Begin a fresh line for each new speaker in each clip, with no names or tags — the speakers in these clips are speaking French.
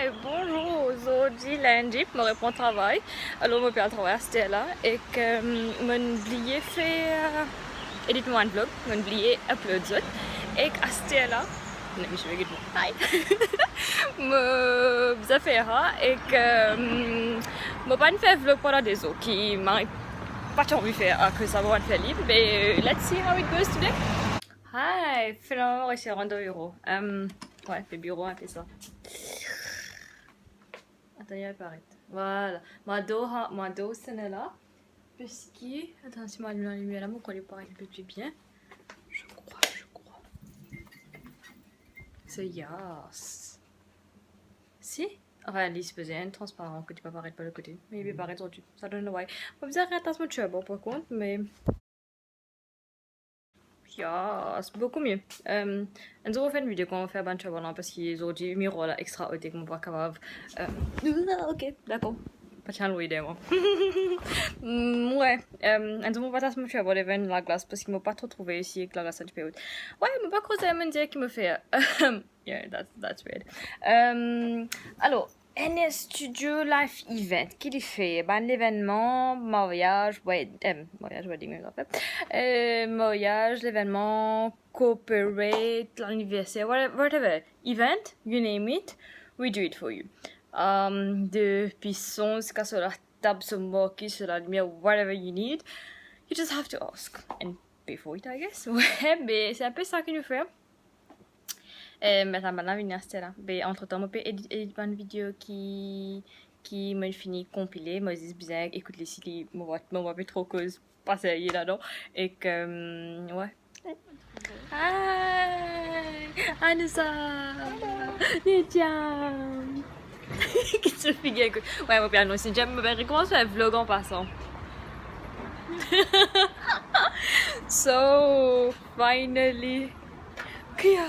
Hi, bonjour, aujourd'hui lundi, je me réponds au travail. Alors, je m'appelle travail Stella et que mon blié fait edit mon vlog, mon blié upload zot. Et que Stella, non mais je vais dire hi, me ça fait et que me pas fait vlog pendant des autres qui m'a pas envie de faire que ça va faire libre. Mais let's see how it goes today. Hi, finalement, je suis rentrée au bureau. Ouais, le bureau, on fait ça. Attends, il apparaît. Voilà. Ma dos, c'est là. Puisque, attends, si ma lumière là, mon collier paraît un peu plus bien. Je crois. C'est yes. Si? Enfin, il se faisait un transparent que tu peux apparaître par le côté. Mais il peut apparaître au-dessus. Ça donne le way. Pas besoin de rattacher mon cheveu, par contre, mais. Ja, c'est beaucoup mieux. Insofern une vidéo qu'on va faire ben voilà parce qu'ils ont dit miroir là extra haute que mon bras capable. Ok, d'accord. Pas tiens l'idée moi. Ouais. Insofern va das me faire voir les la glace parce qu'ils m'ont pas trop trouvé ici avec la glace un peu haute. Ouais, mais pas croisé à me dire qui me fait. Yeah, that's weird. Alors. Un studio live event qui fait ben l'événement mariage mariage wedding en fait mariage l'événement corporate l'anniversaire whatever event you name it we do it for you de pissons sur la table sur moquer sur la lumière whatever you need you just have to ask and pay for it I guess. Ouais, mais c'est un peu ça qu'il nous fait. Mais ça m'a l'avenir c'était là. Mais entre temps, je peux éditer une vidéo qui m'a fini compilée. Moi, je dis bien, écoute les sites, moi, pas trop cause passer là-dedans. Et que, ouais. Hi! Anissa! Nidia! Qu'est-ce que tu fais? Ouais, mon père, non, si j'aime, je commence à faire un vlog en passant. So, finally. Kia!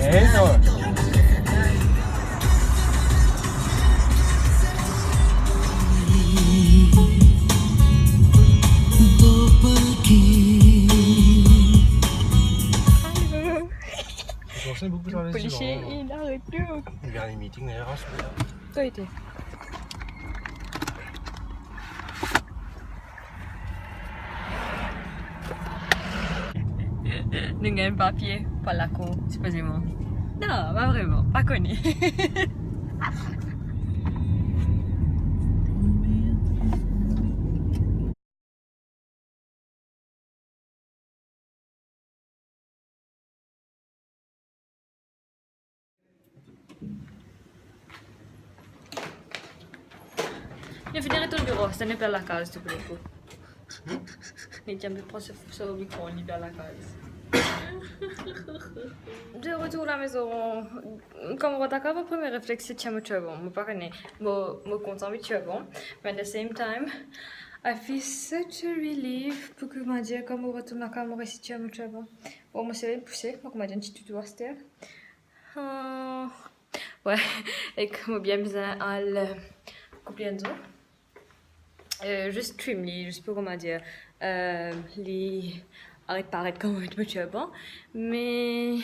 Eso. Je pensais beaucoup sur les
Policier, il arrête plus.
Il y a les meetings RH.
Toi, était. Nous avons un papier, pas la con, supposément. Non, pas vraiment, pas connu. Je finirai ton bureau, ça n'est pas la case, s'il te plaît. Les tiens, prends ce micro, on libère la case. De retour à la maison, comme on attaque, mon premier réflexe c'est de me tuer bon. Je pas connais, me content de tuer bon. Mais at the same time, I feel such a relief pour que m'a dit comme on retourne à la caméra si tu me tuer bon. Bon, moi c'est poussé, donc m'a dit un petit tuto à cette ouais, et comme bien besoin à le couper un jour. Juste trim les, juste pour comment dire, les arrête paraître comme un peu bon, mais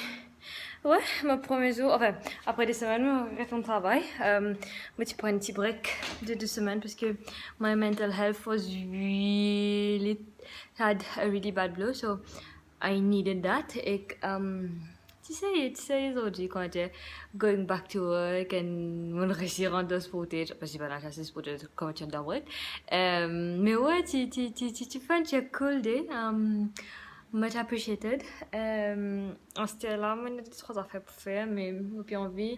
ouais, mon premier jour, enfin après des semaines, je retourne au travail, moi tu prends un petit break de 2 semaines parce que my mental health was really had a really bad blow, so I needed that. Et tu sais aujourd'hui quand j'étais going back to work and mon réussir en deux footage parce que voilà ça c'est pour quand tu es dans work mais ouais tu fais un check cool day much appreciated c'était là moi j'ai 3 affaires pour faire mais j'ai envie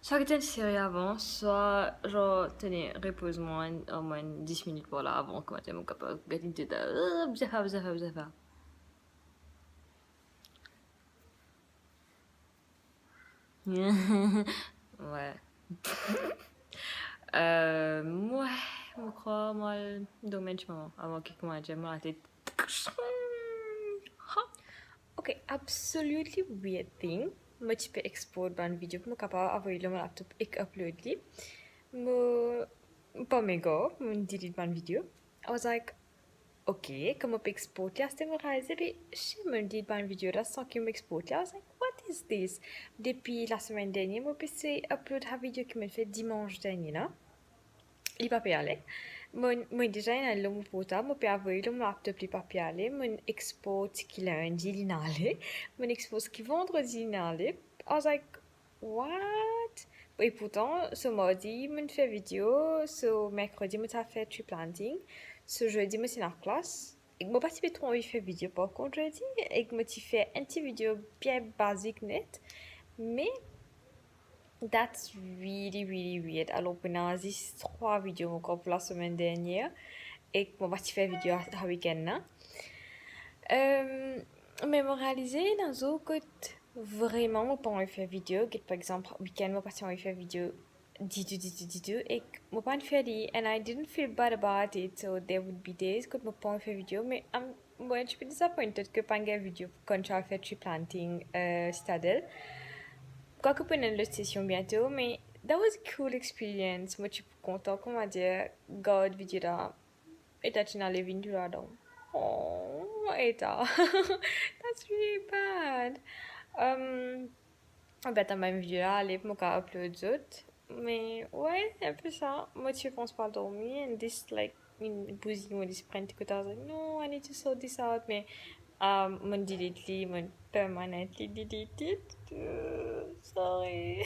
soit que tu une série avant soit genre tenez repose-moi au moins 10 minutes pour là avant quand tu es mon capable de get into the bzaf. Ouais. Ouais, je crois, moi, le domaine, je m'en avant quelques mois, j'ai la tête. Okay, absolutely weird thing. moi tu peux export ban vidéo pour me capable envoyer le mon laptop et upload li me pas méga me delete ban vidéo I was like okay comme on peut exporter à ce moment réalisé puis je me delete ban vidéo là sans qu'il m'exporte I was like what is this depuis la semaine dernière mon PC upload la vidéo qui me fait dimanche dernier là il pas aller mon déjà il a mon portable mon peut envoyer le mon laptop il pas aller mon export qui lundi il n'allait mon export qui vendredi il n'allait I was like what et pourtant ce mardi mon fait vidéo ce mercredi mon fait tree planting ce jeudi mon c'est la classe et moi participer trop envie faire vidéo par contre jeudi et moi tu fais un petit vidéo bien basique net mais that's really weird. Alors, pendant ces 3 vidéos encore pour la semaine dernière et on va faire vidéo à week-end. Mais me réaliser dans un que vraiment moi pas envie faire vidéo. Par exemple, week-end moi pas envie faire vidéo du et moi pas faire dit and I didn't feel bad about it. So there would be days que moi pas envie faire vidéo mais moi je suis disappointed que pas une vidéo quand je fais tree planting Citadel. Quoique pour une autre session bientôt, mais that was a cool experience. Moi, je suis content, comment dire, God, vidéo là, et t'as tu n'as les vidéos là donc. Oh, et t'as. That's really bad. Ben, t'as même vidéo là, allez, moi, qu'à upload d'autres. Mais, ouais, un peu ça. Moi, je pense pas dormir, and this, like, une bousie, moi, this print, que t'as dit, no, I need to sort this out, mais, mon delete li, mon permanently deleted. Sorry.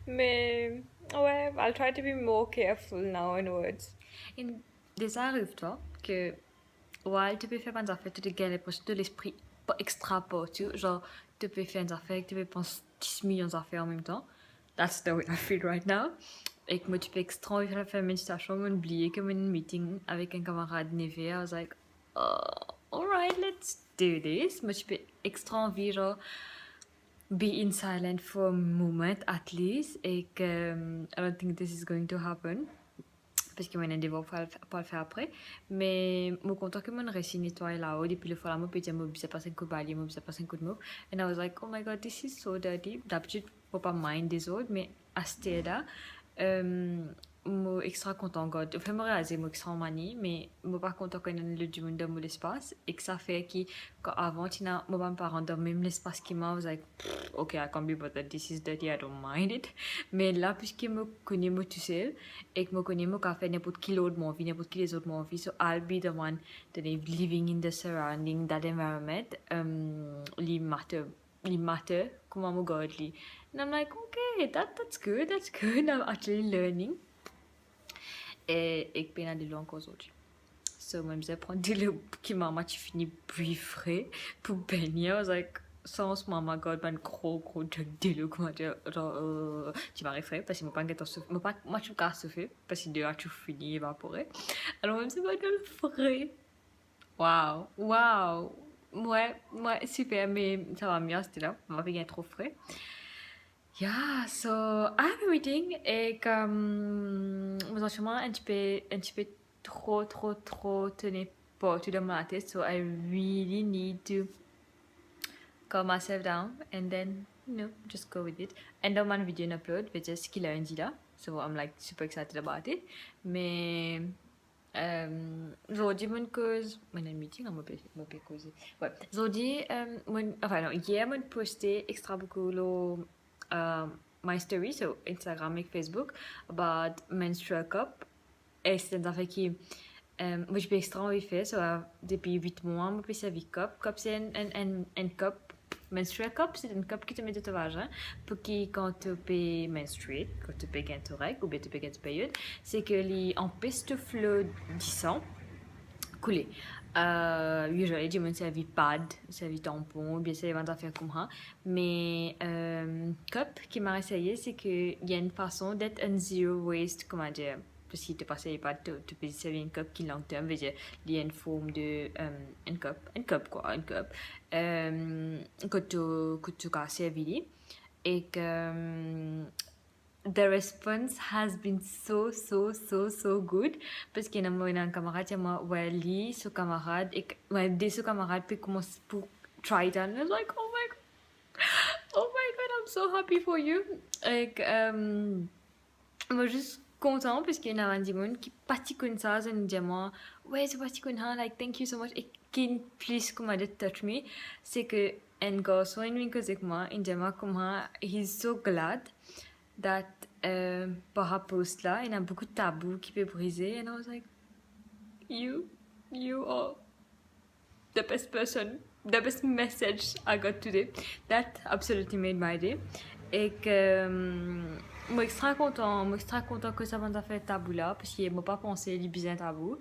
Mais ouais, I'll try to be more careful now onwards. Des arrive toi que ouais, tu peux faire des affaires, tu te gagnes de l'esprit pas extra pas, tu genre tu peux faire des affaires, tu peux penser 10 millions d'affaires en même temps. That's the way I feel right now. Et que moi tu peux extra faire une méditation, m'oublier comme une meeting avec un camarade névé. I was like, alright, let's do this. Moi tu peux extra envie genre be in silent for a moment at least et que I don't think this is going to happen parce que mon devoir pas le faire après mais mon content que mon récit nettoie là-haut depuis le fois là mon petit mot ça passe un coup de balai moi ça passe un coup de mot and I was like oh my god this is so dirty d'habitude faut pas mind des autres mais à ce stade là moi extra content god enfin me réaliser moi extra manie mais moi pas content qu'on ait le du monde dans l'espace et que ça fait que quand avant tu n'as moi pas parent dans même l'espace qui m'a was like okay I can't be bothered this is dirty I don't mind it mais là puisque me connais moi tout seul et que me connais moi qu'à faire n'importe qui l'autre mon vie n'importe qui les autres mon vie so I'll be the one that is living in the surrounding that environment li matter comment me godly and I'm like okay that's good I'm actually learning et ik ben naar de long aujourd'hui. So, moi, je prends des le qui m'a fini briefer pour baigner. I was like, sans maman, god, ben gros truc de le comment dire, genre, tu m'arriverais parce que mon pain souffle, moi, je suis pas soufflé parce que déjà, tu finis évaporé. Alors, même c'est pas de le frais. Wow. Ouais, super, mais ça va mieux, c'était là. On va pas trop frais. Yeah, so I have a meeting et comme franchement un petit peu trop tenir pas tout dans ma tête, so I really need to calm myself down and then just go with it. And then one video upload which is qu'il a lundi là, so I'm like super excited about it. Mais aujourd'hui mon cause, mon meeting on m'a causé. Ouais, aujourd'hui hier mon posté extra beaucoup le my story, so Instagram et Facebook, about menstrual cup. Et c'est une affaire qui, moi je peux extra envie faire, so depuis 8 mois, je peux servir cup. Cup c'est un cup, menstrual cup, c'est une cup qui te met de ton vagin, pour que quand tu peux menstruer, quand tu peux gagner ton règle, ou bien tu peux gagner ta période, c'est que les empêche de flot du sang couler. Usually je me servis pad, servi tampon, bien sûr des affaires comme ça. Mais cup qui m'a essayé, c'est que il y a une façon d'être un zero waste, comment dire, parce que tu passes pas, tu peux servir une cup qui long terme, veut dire il y a une forme de une cup que tu as servi et que the response has been so good parce qu'il y a un camarade qui m'a dit ce camarade et des camarades puis commence pour try it and I was like oh my so happy for you. Like, moi, juste content parce qu'il y a un monde qui partit comme ça, et me dit moi, ouais, c'est parti comme ça, like, thank you so much. Et qui plus comment de touch me, c'est que un gars, soit une que c'est moi, il dit moi comment, he's so glad that par rapport à cela, il y a beaucoup de tabous qui peut briser. And I was like, you are the best person, the best message I got today. That absolutely made my day. Et que moi extra content que ça m'a fait tabou là parce qu'il m'a pas pensé les bien tabou.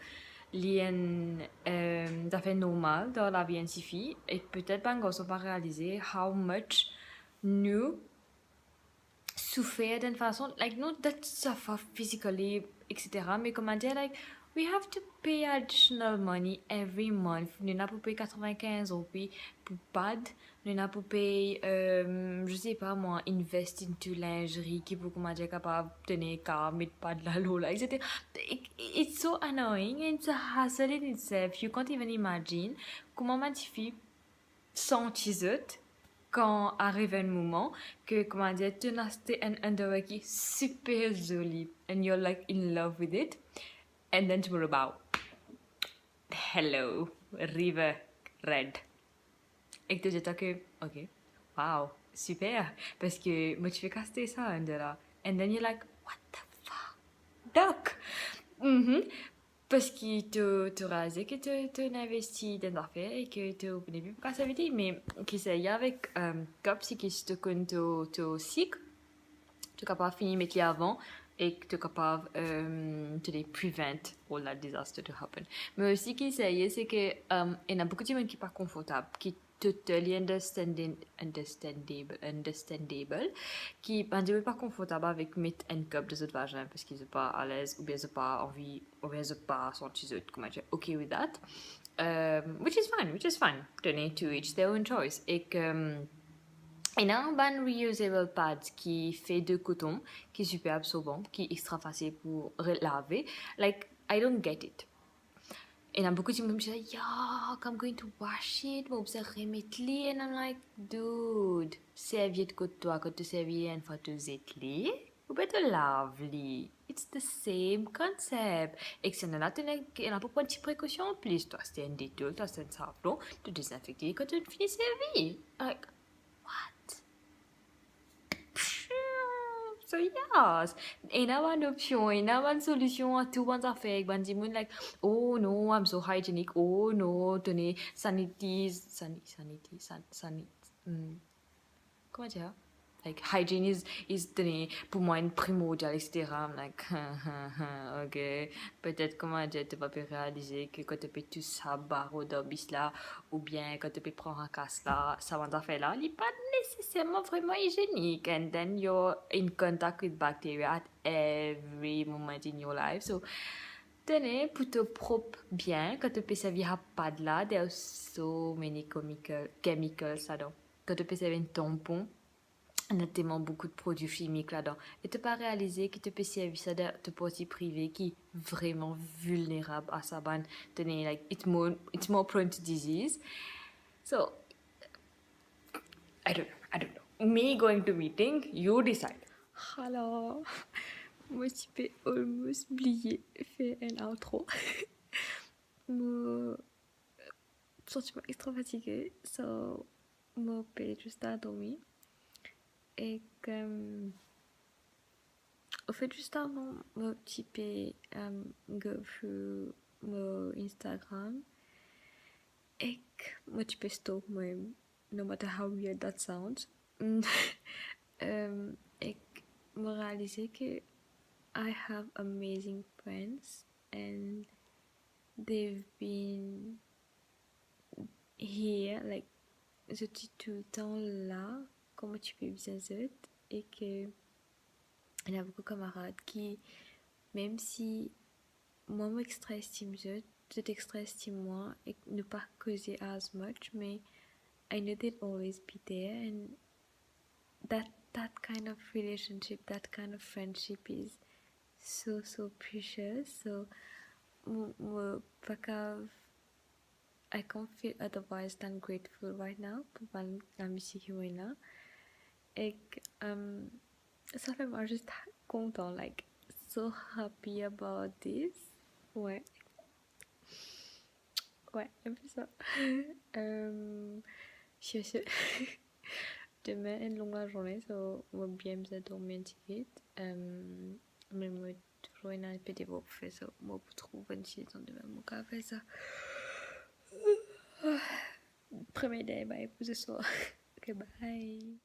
Lien ça fait normal dans la vie en fille et peut-être pas encore pas réalisé how much nous souffrir d'une façon like not that suffer physically etc mais comment dire like we have to pay additional money every month nous n'avons pas payé 95 € pour pad nous n'avons pas payé je sais pas moi invest into lingerie qui pour comment dire capable tenir car mettre pas de la lola etc it's so annoying and it's a hassle in itself you can't even imagine comment ma fille sentit quand arrive un moment que comment dire tu as un underwear qui est super joli and you're like in love with it and then tomorrow about hello river red et que tu dis que ok wow super parce que moi tu fais caster ça un de là and then you're like what the fuck duck parce que tu réalises que tu investis dans l'affaire et que tu n'es plus pas ça mais qui c'est avec comme si tu connais ton cycle tu es capable de finir mettre avant et que tu es capable de les prevent all that disaster to happen mais aussi qui c'est que il y a beaucoup de gens qui sont pas confortables qui totally understandable qui ne pas confortable avec mettre un cup de ce vagin parce qu'ils sont pas à l'aise ou bien ils ont pas envie ou bien ils ont pas senti comment dire okay with that which is fine donate to each their own choice et que il y a un ban reusable pad qui fait de coton qui est super absorbant qui est extra facile pour laver like I don't get it. And I'm beaucoup de gens qui me disent, yeah, I'm going to wash it, mais je vais remettre les. And I'm like, dude, serviette que toi, quand tu servis une fois tu zètes les, ou bien tu laves les. It's the same concept. Et que si on a pas une petite précaution en plus, toi, c'est un détour, toi, c'est un savon, tu désinfectes quand tu finis servir. Like, what? So yes, in one option, in one solution to one's affair, when the moon like, oh no, I'm so hygienic. Oh no, tenez, comment dire? Like hygiene is tenez, pour moi une primordial, etc. I'm like, ok, peut-être comment dire, tu vas pas réaliser que quand tu peux tout ça barreau d'obis là, ou bien quand tu peux prendre un casse là, ça va faire là, il n'est pas nécessairement vraiment hygiénique. And then you're in contact with bacteria at every moment in your life. So, tenez, pour te propre bien, quand tu peux servir à pas de là, there are so many chemicals là-dedans. Quand tu peux servir un tampon, il y a tellement beaucoup de produits chimiques là-dedans. Et tu n'as pas réalisé que tu peux servir ça de ton partie privée qui est vraiment vulnérable à ça. Tenez, like, it's more prone to disease. So, I don't know. Me going to meeting, you decide. Alors, moi, je peux almost oublier faire un outro. Moi, je suis extra fatiguée, so, moi, je peux juste à dormir. Et comme au fait juste avant mon petit peu go through mon Instagram et mon petit peu stalk moi no matter how weird that sounds et me réaliser que I have amazing friends and they've been here like je suis tout le temps là comment tu peux bien être et que il y a beaucoup de camarades qui même si moi m'extra estime je t'extra estime moi et ne pas causer as much mais I know they'll always be there and that kind of relationship that kind of friendship is so precious so I can't feel otherwise than grateful right now pour la musique là Et ça fait moi juste content, like, so happy about this. Ouais. Ouais, un peu ça. Sur ce, demain est une longue journée, so on va bien me dormir un petit peu. Mais moi, toujours une petite voix pour faire ça. Moi, pour trouver une chose demain, mon café, ça. Premier day, bye pour ce soir. Ok, bye.